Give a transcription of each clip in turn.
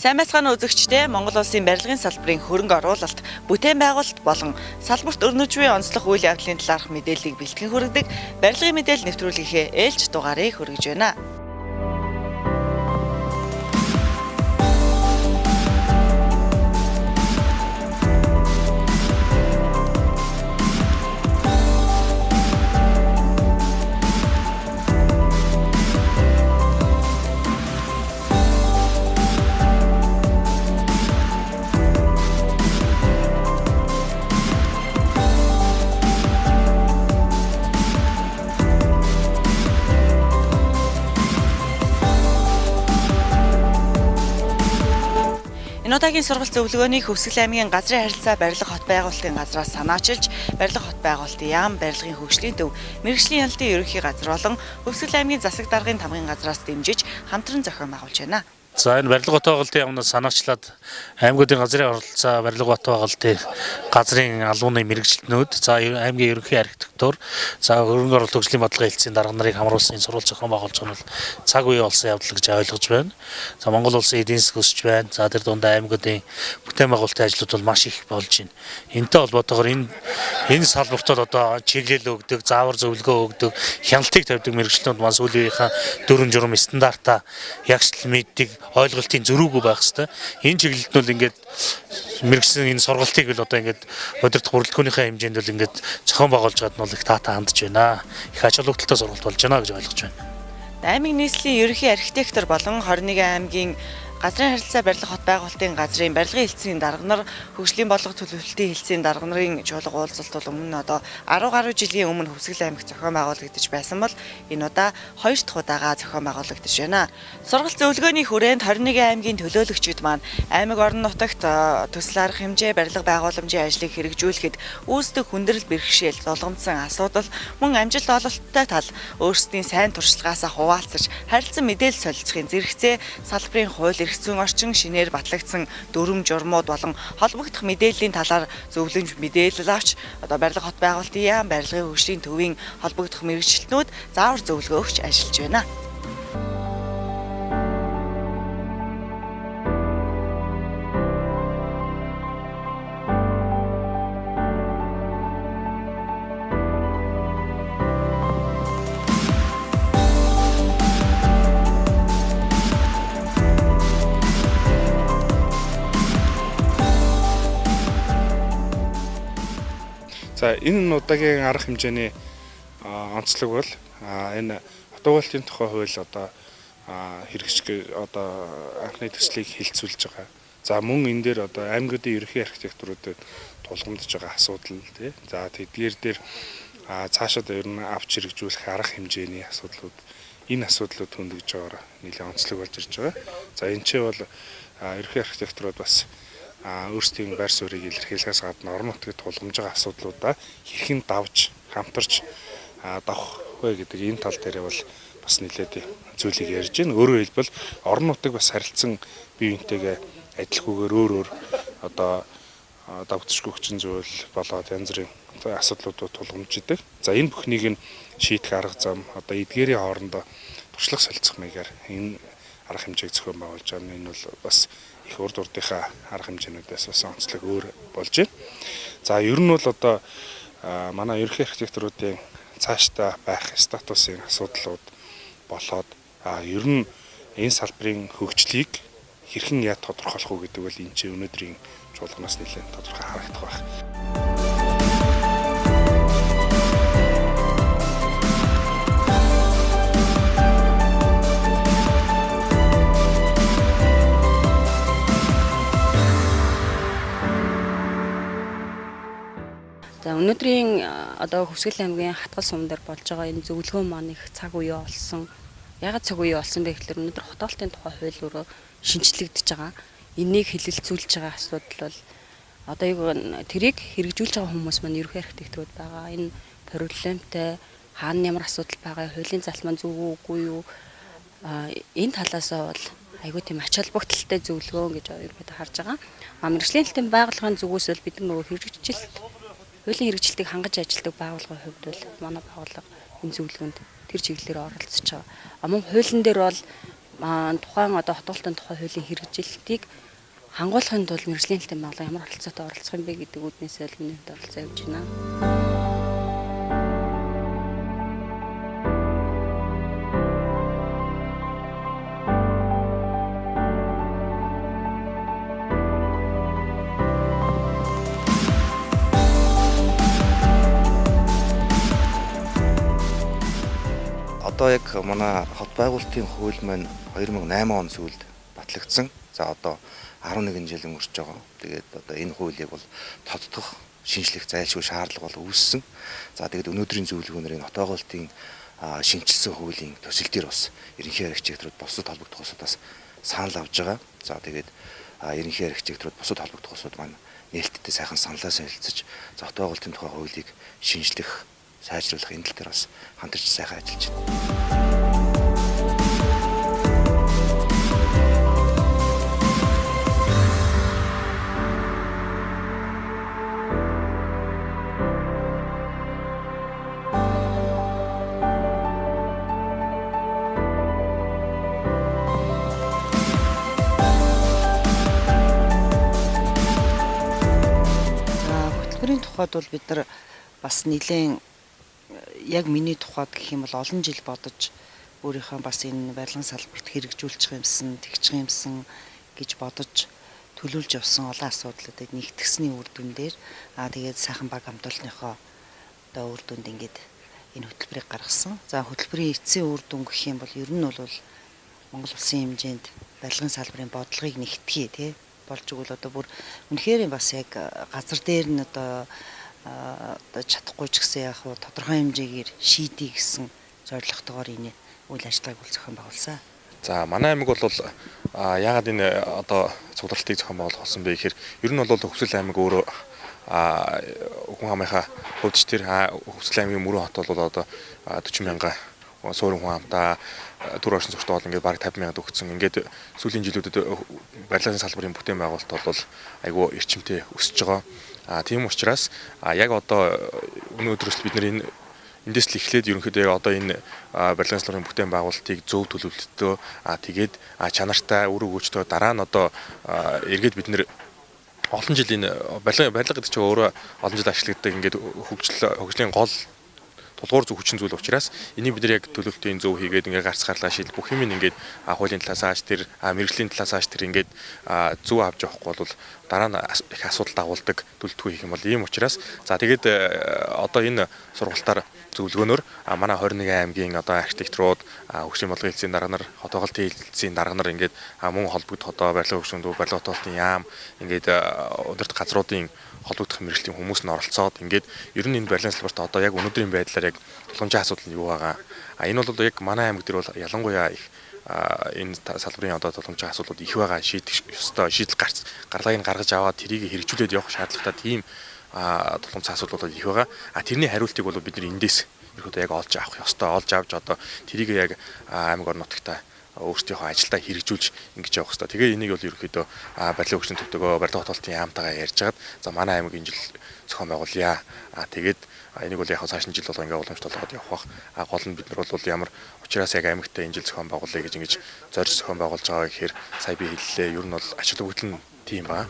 Сайн мэцхан үзэгчдээ Монгол Улсын барилгын салбарын хөрөнгө оруулалт, бүтээн байгуулалт болон салбарт өрнөжвийн онцлог үйл явдлын талаарх мэдээллийг бэлтгэн хүргэдэг барилгын мэдээлэл нэвтрүүлгийнхээ ээлж дугаарыг хүргэж байна. Энэ удаагийн сургалт зөвлөгөөний Хөвсгөл аймгийн газрын харилцаа барилга хот байгуулалтын газраас санаачилж, барилга хот байгуулалтын яам, барилгын хөгжлийн төв, мэргэжлийн ялалтын ерөнхий газар болон Хөвсгөл аймгийн засаг даргын тамгын газраас дэмжиж хамтран зохион байгуулж байна. За энэ барилга хот байгуулалтын яамнаас санаачлаад аймагуудын газрын оролцоо барилга хот байгуулалтын газрын албаны мэргэжилтнүүд, за аймгийн ерөнхий архитектур, за хөрөнгө оруулалт хөгжлийн бодлогын хэлтсийн дарга нарыг хамруулсан сурвалж зохион байгуулж байгаа нь цаг үеийн болсон явдал гэж ойлгож байна. За Монгол улсын эдийн засаг өсөж байна. За тэр дундаа аймагуудын бүтээн байгуулалтын ажлууд бол маш их болж байна. Энэтэй холбоотойгоор энэ салбарт бол одоо чиглэл өгдөг, заавар зөвлөгөө өгдөг, хяналтыг тавьдаг мэргэжилтнүүд маань сүүлийн дүрм журм стандартаа ягштал мэддэг, ойлголтын зөрүүгүй байх хэвээр. Энэ чиглэлд нь бол ингээд мэргэжсэн энэ сургалтыг бол одоо ингээд удирдах бүрэлдэхүүнийхээ хэмжээнд бол ингээд зохион байгуулж байгаад нь бол их таатай хандж байна. Их ач холбогдолтой сургалт болж байна гэж ойлгож байна. Аймгийн нийслэлийн ерөнхий архитектор болон 21 аймгийн газрын харилцаа барилга хот байгуулалтын газрын барилгын хэлтсийн дарга нар, хөгжлийн бодлого төлөвлөлтийн хэлтсийн дарга нарын чуулга уулзалт бол өмнө одоо 10 гаруй жилийн өмнө Хөвсгөл аймагт зохион байгуулагдаж байсан бол энэ удаа 2 дахь удаага зохион байгуулагдаж байна. Сургалт зөвлөгөөний хүрээнд 21 аймгийн төлөөлөгчид маань аймаг орон нутагт төсөл арга хэмжээ, барилга байгууламжийн ажлыг хэрэгжүүлэхэд үүсдэг хүндрэл бэрхшээл, долгомдсон асуудал, мөн амжилт ололттой тал өөрсдийн сайн туршлагаасаа хуваалцаж, харилцан мэдээлэл солилцохын зэрэгцээ салбарын хууль зүүн орчин шинээр батлагдсан дүрм журмууд болон холбогдох мэдээллийн талаар зөвлөмж мэдээлэл авч одоо барилга хот байгуулалтын яам, барилгын хөгжлийн төвийн холбогдох мэргэжилтнүүд заавар зөвлөгөө өгч ажиллаж байна. За энэ удаагийн арга хэмжээний онцлог бол энэ хот байгуулалтын тухай хууль одоо хэрэгжих одоо анхны төслийг хэлэлцүүлж байгаа. За мөн энэ дээр одоо аймагуудын ерөнхий архитектуруудад тулгамдж байгаа асуудал тий. За тэдгээр дээр цаашаа ер нь авч хэрэгжүүлэх арга хэмжээний асуудлууд, энэ асуудлууд хөндөгж байгаагаар нэлээд онцлог болж ирж байгаа. За энэ ч бол ерөнхий архитектурууд бас өөрсдийн байр суурийг илэрхийлэхээс гадна орон нутгийн тулгамж байгаа асуудлуудаа хэрхэн давж хамтарч давах вэ гэдэг энэ тал дээр бол бас нэлээд зүйлийг ярьж байна. Өөрөөр хэлбэл орон нутаг бас харилцан бие биентэйгээ адилхгүйгээр өөр одоо давтчихгүй хүчин зүйл болоод янз бүрийн асуудлуудад тулгамж идэг. За энэ бүхнийг нь шийдэх арга зам одоо эдгээрийн хоорондоо туршлага солилцох маягаар энэ арга хэмжээг зохион байгуулж байгаа. Энэ бол бас их урд урдынхаа арга хэмжээнүүдээс бас онцлог өөр болж байна. За ер нь бол одоо манай ерөнхий архитектуруудын цаашдаа байх статусын асуудлууд болоод ер нь энэ салбарын хөгжлийг хэрхэн яа тодорхойлох вэ гэдэг бол энэ чинь өнөөдрийн чуулганаас нэлээд тодорхой харагдах байх. За өнөөдрийн одоо Хөвсгөл аймгийн хатгал сум дээр болж байгаа энэ зөвлөгөө маань их цаг үе болсон. Ягаад цаг үе болсон бэ гэхээр өнөөдөр хот байгуулалтын тухай хууль өөрөө шинжлэгдэж байгаа. Энийг хэлэлцүүлж байгаа асуудал бол одоо тэрийг хэрэгжүүлж байгаа хүмүүс маань ерөнхий архитектурууд байгаа. Энэ проблемтай хаана ямар асуудал байгаа, хуулийн залтман зөв үгүй юу? Энэ талаасаа бол айгүй тийм ач холбогдолтой зөвлөгөө гэж ерөнхийдөө харж байгаа. Мэргэжлийн хэлтийн байгууллагын зүгээс бол бид нөгөө хуулийн хэрэгжилтийг хангаж ажилладаг байгууллагын хувьд бол манай байгууллага энэ зөвлөгөөнд тэр чиглэлээр оролцож байгаа. Мөн хуулийн дээр бол тухайн одоо хотголтын тухай хуулийн хэрэгжилтийг хангуулахын тулд мэргэжлийн хэлтийн байгууллага ямар оролцоотой оролцох юм бэ гэдэг үүднээсээ л миний хувьд оролцоо явж байна. Одоо яг манай хот байгуулалтын хууль маань 2008 он сүүлд батлагдсан. За одоо 11 жил өнгөрч байгаа. Тэгээд одоо энэ хуулийг бол тодтох шинжлэх зайлшгүй шаардлага бол үүссэн. За тэгээд өнөөдрийн зөвлөгөөнөр энэ хот байгуулалтын шинжилсэн хуулийн төсөл дээр бас ерөнхий архитекторууд бусад холбогдох улсуудаас санал авж байгаа. За тэгээд ерөнхий архитекторууд бусад холбогдох улсууд маань нээлттэй сайхан саналаа солилцож за хот байгуулалтын тухай хуулийг шинжлэх сайжруулах энэ тал дээр бас хамтарч сайхан ажиллаж байна. Хөтөлбөрийн тухайд бол бид нар бас нэлээд яг миний тухайд гэх юм бол олон жил бодож өөрийнхөө бас энэ барилгын салбарт хэрэгжүүлчих юмсан, тэгчих юмсан гэж бодож төлөвлөж явсан олон асуудлуудад нэгтгэсний үр дүн дээр тэгээд сайхан баг хамтуулныхоо одоо үр дүнд ингээд энэ хөтөлбөрийг гаргасан. За хөтөлбөрийн эцсийн үр дүн гэх юм бол ер нь бол Монгол улсын хэмжээнд барилгын салбарын бодлогыг нэгтгэе тий болж игэл одоо бүр үнэхээр бас яг газар дээр нь одоо чадахгүй ч гэсэн яг тодорхой хэмжээгээр шийдий гэсэн зорилготойгоор энэ үйл ажиллагааг зохион байгуулсан. За манай аймаг бол яагаад энэ одоо цуглалтыг зохион байгуулах болсон бэ гэхээр ер нь бол Хөвсгөл аймаг өөрөө хүн амынхаа хувьд ч тэр Хөвсгөл аймгийн мөрөн хот бол одоо 40 мянга суурин хүн амтаа төр оршин суугчтай бол ингээд бараг 50 мянгад өгсөн. Ингээд сүүлийн жилүүдэд барилгын салбарын бүтээн байгуулалт бол айгүй эрчимтэй өсөж байгаа. Тийм учраас яг одоо өнөөдрөөс бид нар эндээс л эхлээд ерөнхийдөө одоо энэ барилгын салбарын бүтээн байгуулалтыг зөв төлөвлөлтөө тэгээд чанартай үр өгөөжтэй дараа нь одоо эргээд бид нар олон жил энэ барилга гэдэг чинь өөрөө олон жил ашигладаг ингээд хөгжлийн гол тулгуур зөв хүчин зүйл учраас энийг бид нар яг төлөвлөлтийн зөв хийгээд ингээд гарц гаргалгаа шийдэл бүх юм ингээд хуулийн талаас ааш тэр мэрэгжлийн талаас ааш тэр ингээд зөв авч явахгүй бол дараа нь их асуудал дагуулдаг төлөвлөлтгүй хийх юм бол ийм учраас за тэгээд одоо энэ сургалтаар зөвлөгөөнөөр манай 21 аймгийн одоо архитекторууд хөгжлийн бодлогын хэлтсийн дарга нар хот байгуулалтын хэлтсийн дарга нар ингээд мөн холбогдох одоо барилга хөгжмөнд барилга хот байгуулалтын яам ингээд удирдах газруудын холбогдох мэргэжлийн хүмүүс нь оролцоод ингээд ер нь энэ барилгын салбарт одоо яг өнөөдрийн байдлаар яг тулгамжийн асуудал нь юу байгаа. Энэ бол яг манай аймаг дээр бол ялангуяа их энэ салбарын одоо тулгамжийн асуудлууд их байгаа шийдэх ёстой шийдэл гаргаыг гаргаж аваад тэрийг хэрэгжүүлээд явах шаардлагатай тийм тулгамжийн асуудлууд их байгаа. Тэрний хариултыг бол бид нар эндээс ерөөдөө яг олж авах ёстой. Олж авч одоо тэрийг яг аймаг орон нутагтаа өөрсдийнхөө ажилдаа хэрэгжүүлж ингэж явах хэрэгтэй. Тэгээ энийг бол ерөөхдөө барилгын хөгжлийн төвтэйгөө барилга хотолтын яамтайгаа ярьж хагаад за манай аймаг энэ жил зохион байгуулъя. Тэгээд энийг бол яг цаашны жил бол ингээ уламжлалт болгоод явах бах. Гол нь бид нар бол ямар учраас яг аймагтаа энэ жил зохион байгуулъя гэж ингэж зорж зохион байгуулж байгаа гэхээр сая би хэллээ. Ер нь бол ач холбогдол нь тийм баа.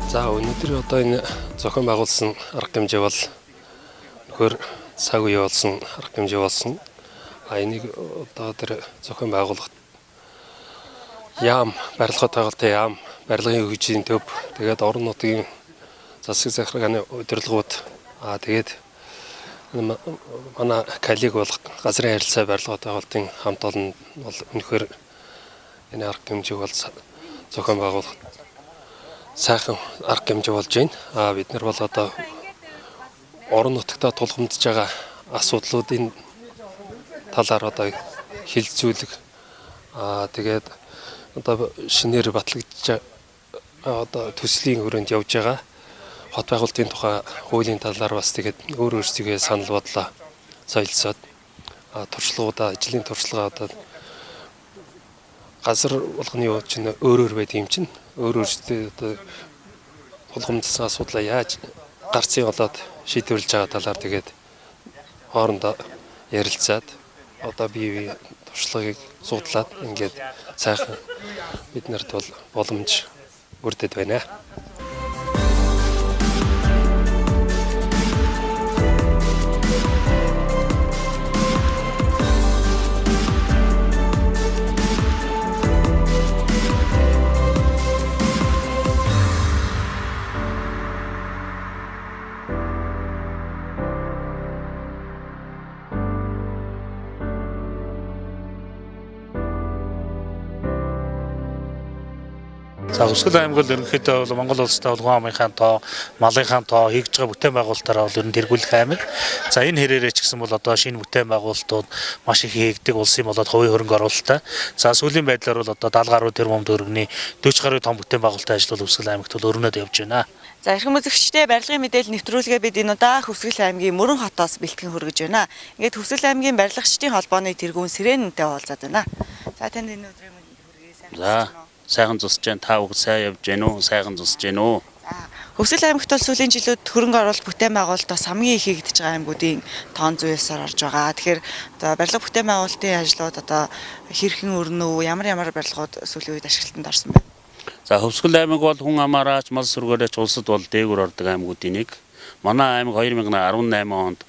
За өнөөдөр одоо энэ зохион байгуулсан арга хэмжээ бол нөхөр цаг үе болсон арга хэмжээ болсон. Энийг одоо тэр зохион байгуулалт яам барилга байгуулалтын яам барилгын хөгжлийн төв тэгээд орон нутгийн засаг захиргааны удирдлагууд тэгээд манай коллег бол газрын харилцаа барилга байгуулалтын хамт олон бол өнөхөр энэ арга хэмжээг бол зохион байгуулалт сайхан арга хэмжээ болж байна. Бид нар бол одоо орон нутагтаа тулгамдж байгаа асуудлуудын талаар одоо хилцүүлэг тэгээд одоо шинээр батлагдж одоо төслийн хүрээнд явж байгаа. Хот байгуулалтын тухай хуулийн талаар бас тэгээд өөрсдөө санал бодлоо солилцоод туршлагуудаа ажлын туршлага одоо газар болгоны юу ч өөр байд юм чинь өөрсдөө одоо тулгамдсан асуудлаа яаж гарцын болоод шийдвэрлэж байгаа талаар тэгээд хоорондоо ярилцаад одоо бие туршлагыг судлаад ингээд сайхан бид нарт бол боломж бүрдээд байна. За Хувьсгал аймаг бол ерөнхийдөө бол Монгол улстай бол хүн амынхаа тоо, малынхаа тоо хийж байгаа бүтээн байгуулалтаараа бол ер нь тэргүүлэх аймаг. За энэ хэрээрээ ч гэсэн бол одоо шинэ бүтээн байгуулалтууд маш их хийгдэг улсын болоод хувийн хөрөнгө оруулалттай. За сүүлийн байдлаар бол одоо 70 гаруй тэрбум төгрөгийн 40 гаруй том бүтээн байгуулалтын ажил бол Хувьсгал аймагт бол өрнөд явж байна. За эрхэм үзэгчдээ барилгын мэдээлэл нэвтрүүлгээ бид энэ удаа Хувьсгал аймгийн Мөрөн хотоос бэлтгэн хүргэж байна. Ингээд Хувьсгал аймгийн барилгачдын холбооны тэргүүн Сиренэнтэй уулзаад байна. За танд энэ өдрийн мэнд хүргэе. За сайхан зусж जैन та үг сайн явж гэнэ үү? Сайхан зусж гэнэ үү? Хувьсгал аймагт бол сүүлийн жилүүд хөрөнгө оруулалт бүтээн байгуулалт бас хамгийн их хийгдэж байгаа аймагуудын тоон зүйсээр орж байгаа. Тэгэхээр одоо барилга бүтээн байгуулалтын ажлууд одоо хэрхэн өрнөө, ямар барилгууд сүүлийн үед ашиглалтанд орсон бэ? За Хувьсгал аймаг бол хүн амаараач мал сүргээрээч улсад бол дээгүүр ордог аймагуудын нэг. Манай аймаг 2018 онд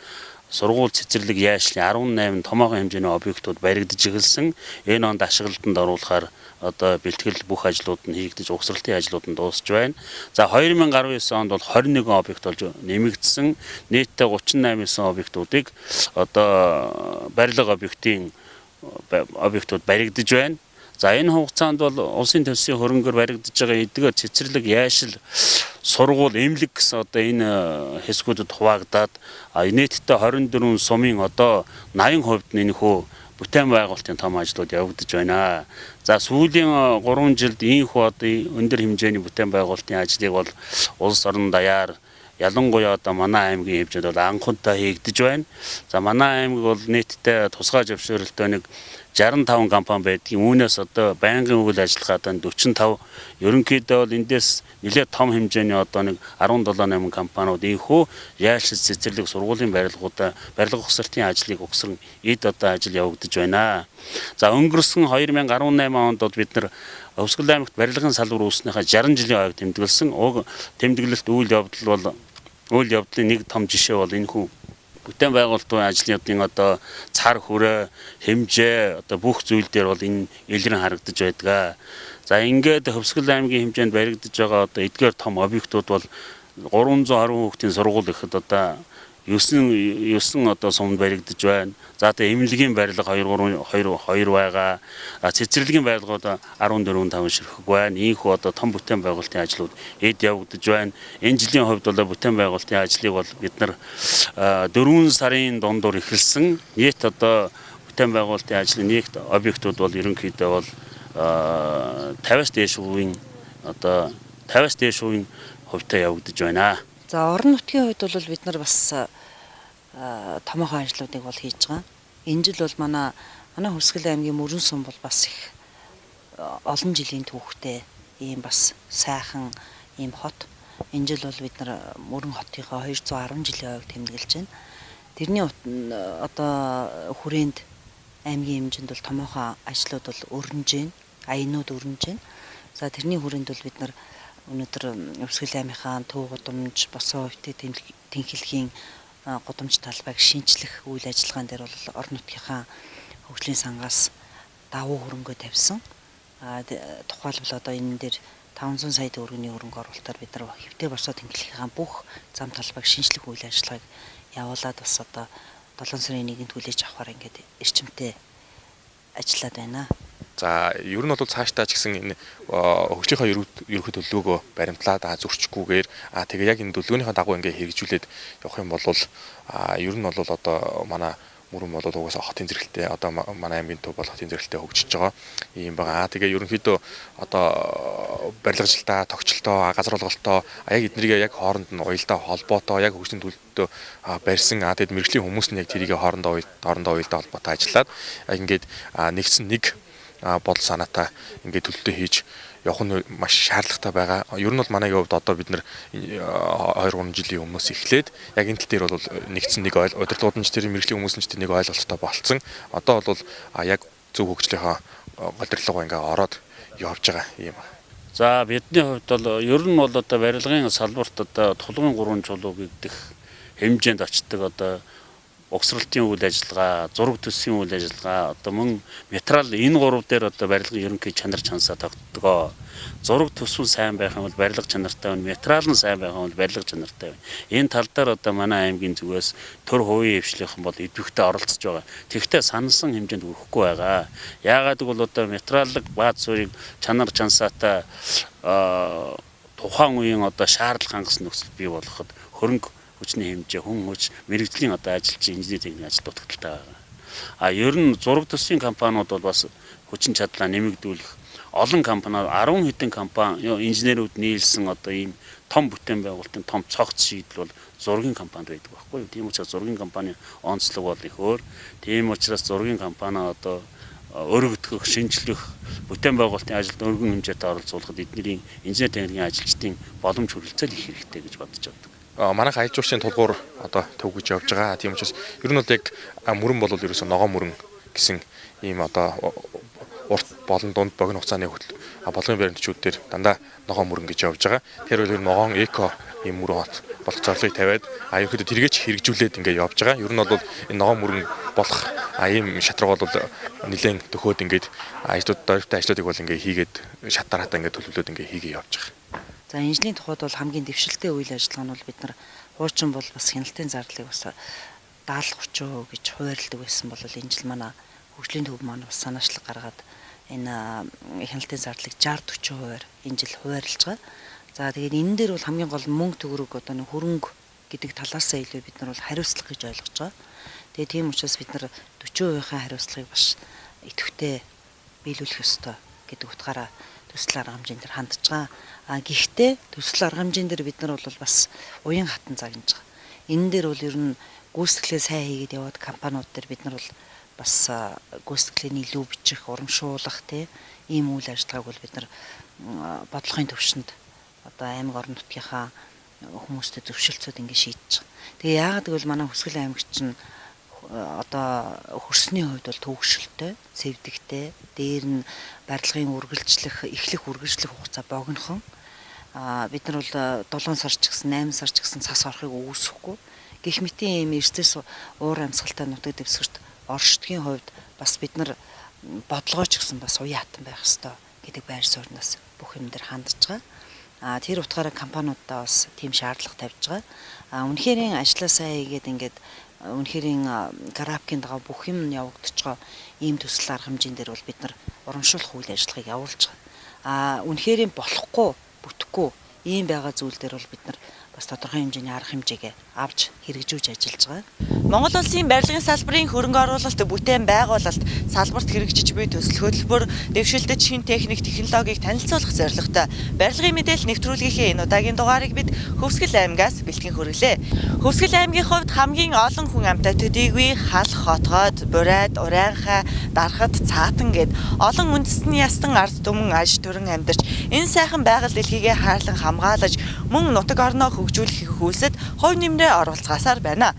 сургууль цэцэрлэг яашлын 18 томоохон хэмжээний объектууд баригдаж эхэлсэн. Энэ онд ашиглалтанд оруулахаар одоо бэлтгэл бүх ажлууд нь хийгдэж угсралтын ажлууд нь дуусч байна. За 2019 онд бол 21 объект болж нэмэгдсэн. Нийтдээ 38 объектуудыг одоо барилга объектууд баригдаж байна. За энэ хугацаанд бол улсын төсвийн хөрөнгөөр баригдаж байгаа эдгээр цэцэрлэг, яашил, сургууль, эмнэлэг гэсэн одоо энэ хэсгүүдэд хуваагдаад нийтдээ 24 сумын одоо 80% нь энэхүү бүтээн байгуулалтын том ажлууд явагдаж байна. За сүүлийн 3 жилд ийхүү одоо өндөр хэмжээний бүтээн байгуулалтын ажлыг бол улс орон даяар ялангуяа одоо манай аймгийн хэмжээнд бол анхудаа хийгдэж байна. За манай аймаг бол нийтдээ тусгай зөвшөөрөлтөө нэг 65 компани байдгийн үүнээс одоо байнгын үйл ажиллагаатай 45 ерөнхийдөө бол эндээс нэлээд том хэмжээний одоо нэг 17-8 компаниуд ийхүү яашил цэцэрлэг сургуулийн барилга ухсралтын ажлыг угсран эд одоо ажил явагдаж байна. За өнгөрсөн 2018 онд бол бид нар Хувьсгал аймагт барилгын салбар үүснийхаа 60 жилийн ойг тэмдэглэсэн. Уг тэмдэглэлт үйл явдлын нэг том жишээ бол энэхүү бүтээн байгуулалтын ажлын одоо цар хүрээ, хэмжээ одоо бүх зүйл дээр бол энэ илрэн харагдаж байдаг. За ингээд Хувьсгал аймгийн хэмжээнд баригдаж байгаа одоо эдгээр том объектууд бол 320 хүүхдийн сургууль ихэд одоо 9 одоо сумд баригдаж байна. За одоо эмнэлгийн барилга 2 байгаа. Цэцэрлэгийн барилгууд 14-5 ширхэг байна. Ийхүү одоо том бүтээн байгуулалтын ажлууд эд явагдаж байна. Энэ жилийн хувьд бол бүтээн байгуулалтын ажлыг бол бид нар 4 сарын дундуур эхэлсэн. Нийт одоо бүтээн байгуулалтын ажлын нийт объектууд бол ерөнхийдөө бол 50-аас дээш хувийн одоо 50-аас дээш хувийн хувьтай явагдаж байна. За орон нутгийн хувьд бол бид нар бас томоохон ажлуудыг бол хийж байгаа. Энэ жил бол манай Хувьсгал аймгийн Мөрөн сум бол бас их олон жилийн түүхтэй ийм бас сайхан ийм хот. Энэ жил бол бид нар Мөрөн хотынхоо 210 жилийн ойг тэмдэглэж байна. Тэрний одоо хүрээнд аймгийн хэмжээнд бол томоохон ажлууд бол өрнөж байна. Аянууд өрнөж байна. За тэрний хүрээнд бол бид нар өнөөдөр Хувьсгал аймынхаа төв гудамж, босоо хөвтэй тэнхилгийн гудамж талбайг шинчлэх үйл ажиллагаан дээр бол орон нутгийнхаа хөгжлийн сангаас давуу хөрөнгө тавьсан. Тухайлбал одоо энэ дээр 500 сая төгрөгийн хөрөнгө оруулалтаар бид нар хөвтэй босоо тэнхилгийнхаа бүх зам талбайг шинчлэх үйл ажиллагааг явуулаад бас одоо 7 сарын 1-нд хүлээж авахаар ингээд эрчимтэй ажиллаад байна. За ер нь бол цаашдаа ч гэсэн энэ хөгжлийнхаа ерөнхий төлөвлөгөө баримтлаад зөрчихгүйгээр тэгээ яг энэ төлөвлөгөөнийхөө дагуу ингээ хэрэгжүүлээд явах юм бол ер нь бол одоо манай мөрөн бол угаасаа хотын зэрэгтэй одоо манай аймгийн төв бол хотын зэрэгтэй хөгжиж байгаа юм байгаа. Тэгээ ерөнхийдөө одоо барилгажилтаа, тогтчлолтоо, газар олголтоо яг эднэрийг яг хооронд нь уялдаа холбоотой яг хөгжлийн төлөвлөлтөд барьсан. Тэгээд мэрэгжлийн хүмүүс нь яг тэрийг хоорондоо уялдаа холбоотой ажиллаад ингээд нэгсэн нэг бодол санаатай ингээд төлөвлөлтөө хийж явах нь маш шаардлагатай байгаа. Ер нь бол манай хувьд одоо бид нэр 2-3 жилийн өмнөөс эхлээд яг энэ тал дээр бол нэгдсэн нэг удирдлагуудч тэр мэрэгжлийн хүмүүс нь ч нэг ойлголттой болцсон. Одоо бол яг зөв хөгжлийнхаа удирдлага ингээ ороод явж байгаа юм. За бидний хувьд бол ер нь бол одоо барилгын салбарт одоо тулгын 3 чулуу гэдэг хэмжээнд очдог одоо угсралтын үйл ажиллагаа, зураг төсвийн үйл ажиллагаа, одоо мөн материал энэ 3 дээр одоо барилгын ерөнхий чанар чансаа тогтдгоо. Зураг төсвөн сайн байх юм бол барилга чанартай байна, материал нь сайн байх юм бол барилга чанартай байна. Энэ тал дээр одоо манай аймгийн зүгээс төр хувийн хвшлийнхэн бол идэвхтэй оролцож байгаа. Тэгвэл сансан хэмжээнд хүрэхгүй байгаа. Яагаад гэвэл одоо материаллык бааз суурийг чанар чансаатай тухайн үеийн одоо шаардлага хангасан нөхцөл бий болгоход хөрөнгө хүчний хэмжээ, хүн хүч, мэрэгжлийн одоо ажилчин инженери техникийн ажил дутагдaltaй байгаа. Ер нь зураг төсвийн компаниуд бол бас хүчин чадлаа нэмэгдүүлэх олон компаниуд 10 хэдэн компани инженерүүд нийлсэн одоо ийм том бүтээн байгуулалтын том цогц шийдэл бол зургийн компанид байдаг байхгүй юу? Тийм учраас зургийн компани онцлог бол их өөр. Тийм учраас зургийн компани одоо өргөдөх, шинжлэх, бүтээн байгуулалтын ажилд өргөн хэмжээтэй оролцуулахад эдний инженери техникийн ажилчдын боломж хүрэлцэл их хэрэгтэй гэж бодож байна. Манай хайжуурчийн тулгуур одоо төвгөж явж байгаа. Тийм учраас ер нь бол яг мөрөн бол ерөөсөө ногоон мөрөн гэсэн ийм одоо урт болон дунд богино хугацааны болгын баримтчүүд дээр дандаа ногоон мөрөн гэж явж байгаа. Тэр үл ногоон эко ийм мөрөн хот болох зорилгыг тавиад ерөөдөө тэргээч хэрэгжүүлээд ингээд явж байгаа. Ер нь бол энэ ногоон мөрөн болох ийм шатраг бол нэлээд төхөөд ингээд ажлууд дөрөвтэй ажлуудыг бол ингээд хийгээд шат дараатаа ингээд төлөвлөд ингээд хийгээ явж байгаа. За инженерийн тухайд бол хамгийн дэвшилтэй үйл ажиллагаа нь бол бид нар хуучин бол бас хяналтын зарлалыг бас 70-30% гэж хуваарлдаг байсан бол энэ жил манай хөгжлийн төв маань бас санаачлаг гаргаад энэ хяналтын зарлалыг 60-40%-аар энэ жил хуваарлж байгаа. За тэгээд энэ дээр бол хамгийн гол мөнгө төгрөг одоо нэг хөрөнгө гэдэг талаасаа илүү бид нар бол хариуцлага гэж ойлгож байгаа. Тэгээд тийм учраас бид нар 40%-ийн хариуцлагыг бас идэвхтэй биелүүлэх ёстой гэдэг утгаараа төсөл арга хэмжээнд төр хандж байгаа. Гэхдээ төсөл арга хэмжээнд дээр бид нар бол бас уян хатан загнаж байгаа. Энэ дээр бол ер нь гүйцэтгэлээ сайн хийгээд яваад компаниуд дээр бид нар бол бас гүйцэтгэлээ илүү бичих, урамшуулах ийм үйл ажиллагааг бол бид нар бодлогын төвшөнд одоо аймаг орон нутгийнхаа хүмүүстэй зөвшөлтсөд ингэ шийдэж байгаа. Тэгээ яагаад гэвэл манай Хүсгэл аймагч нь одоо хөрсний хувьд бол төвөгшөлтэй, цэвдэгтэй, дээр нь барилгын үргэлжлэх, эхлэх үргэлжлэх хугацаа богинохон. Бид нар бол 7 сар ч гэсэн 8 сар ч гэсэн цас орохыг үүсэхгүй. Гэх мэтийн ийм эрсдэс уур амьсгалтай нутаг дэвсгэрт оршдгийн хувьд бас бид нар бодлогоо ч гэсэн бас уян хатан байх ёстой гэдэг байр сууриас бүх юм дээр хандж байгаа. Тэр утгаараа компаниудаа бас тийм шаардлага тавьж байгаа. Үнэхэрийн ажлаа сайн хийгээд ингээд үнэхэрийн графикийн дагаа бүх юм явагдаж байгаа ийм төсөл арга хэмжээнд дээр бол бид нар урамшуулах үйл ажиллагааг явуулж байгаа. Үнэхэрийн болохгүй, бүтэхгүй ийм байгаа зүйл дээр бол бид нар бас тодорхой хэмжээний арга хэмжээгээ авч хэрэгжүүлж ажиллаж байгаа. Монгол улсын барилгын салбарын хөрөнгө оруулалт, бүтээн байгуулалт, салбарт хэрэгжиж буй төсөл хөтөлбөр, дэвшилтэд шин техник, технологиг танилцуулах зорилготой барилгын мэдээлэл нэвтрүүлгийнхээ энэ удаагийн дугаарыг бид Хөвсгөл аймгаас бэлтгэн хүргэлээ. Хөвсгөл аймгийн хувьд хамгийн олон хүн амтай төдийгүй хал хотгоод, бурайд, урайнхай, дарахад, цаатан гэд олон үндэстний ястан ард түмэн аж төрөн амьдарч энэ сайхан байгаль дэлхийгээ хайрлан хамгаалаж мөн нутаг орноо хөгжүүлэх хөлсөд хувь нэмрээ оруулцгаасаар байна.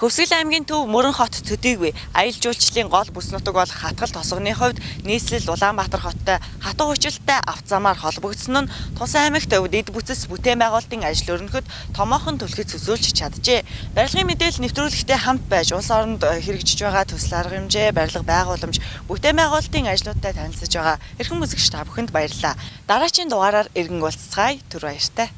Хөвсгөл аймгийн төв Мөрөн хот төдийгүй аялал жуулчлалын гол бүс нутаг бол Хатгал тосгоны хувьд нийслэл Улаанбаатар хоттой хатуу хүчилтэй авцамаар холбогдсон нь тус аймагт эд бүтцэс бүтээн байгуулалтын ажил өрнөхөд томоохон түлхэж төсөөлж чаджээ. Барилгын мэдээлэл нэвтрүүлэгтэй хамт байж улс оронд хэрэгжиж байгаа төсөл арга хэмжээ, барилга байгууламж, бүтээн байгуулалтын ажлуудтай танилцж байгаа эрхэм үзэгч та бүхэнд баярлалаа. Дараагийн дугаараар иргэн уулзцгаая. Түр баяртай.